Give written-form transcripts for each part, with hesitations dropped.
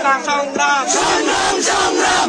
সংগ্রাম সংগ্রাম সংগ্রাম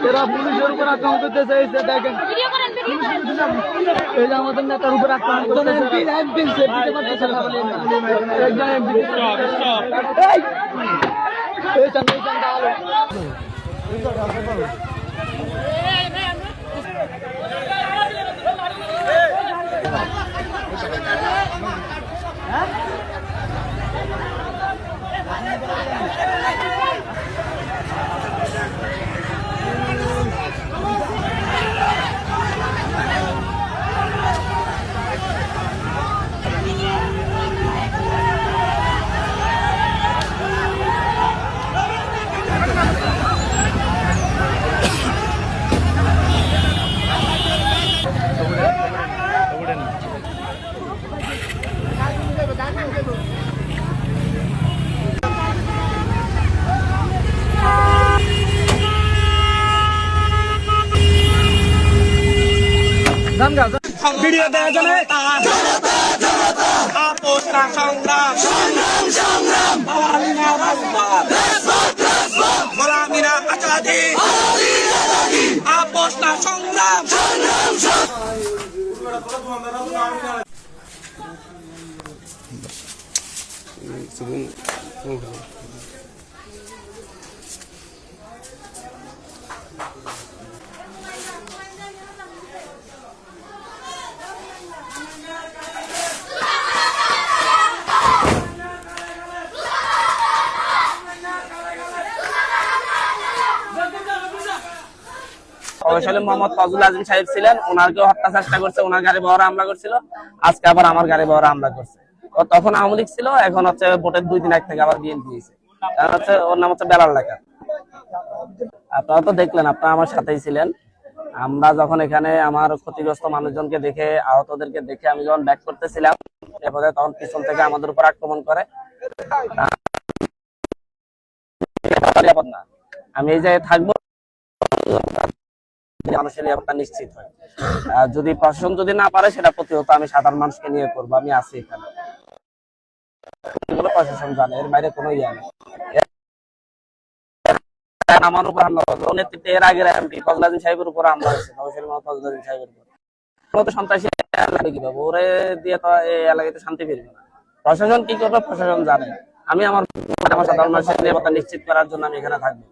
এরা পুলিশের উপর আক্রমণ করতে চাইছে, দেখেন এই যে আমাদের নেতার উপর আক্রমণ করতেছে। ভিডিও দেওয়া যাবে আপোষ না সংগ্রাম সংগ্রাম সংগ্রাম গোলামি না আজাদি আপোষ না সংগ্রাম সংগ্রাম প্রভাবশালী মোহাম্মদ ফজল আজিম সাহেব ছিলেন, ওনাকে হত্যা চেষ্টা করছে, ওনার গাড়ি বহরে হামলা করছিল, আজকে আবার আমার গাড়ি বহরে হামলা করছে। ও তখন আওয়ামী লীগ ছিল, এখন হচ্ছে ভোটের 2 দিন আগ থেকে আবার বিএনপি হয়েছে। হচ্ছে ওর নাম হচ্ছে বেলাল লেখা। আপনারা তো দেখলেন, আপনারা আমার সাথেই ছিলেন। আমরা যখন এখানে আমার ক্ষতিগ্রস্ত মানুষজনকে দেখে, আহতদেরকে দেখে আমি যখন ব্যাক করতেছিলাম, এরপরে তখন পিছন থেকে আমাদের উপর আক্রমণ করে। আমি এই জায়গায় থাকবো, মানুষের নিরাপত্তা নিশ্চিত হয়। যদি প্রশাসন যদি না পারে, সেটা প্রতিহত আমি সাধারণ মানুষকে নিয়ে করবো। আমি আছি এখানে, প্রশাসন জানে, এর বাইরে কোনো ইয়ে নেই। আমার উপর হামলা করলো নেতৃত্বে, এর আগের এমপি ফজল আজিম সাহেবের উপর হামলা হয়েছে, প্রভাবশালী মোহাম্মদ ফজল আজিম সাহেবের উপর। সন্ত্রাসী কিভাবে ওরে দিয়ে তো এই এলাকাতে শান্তি ফিরবে না। প্রশাসন কি করবে প্রশাসন জানে। আমি আমার সাধারণ মানুষের নিরাপত্তা নিশ্চিত করার জন্য আমি এখানে থাকবো।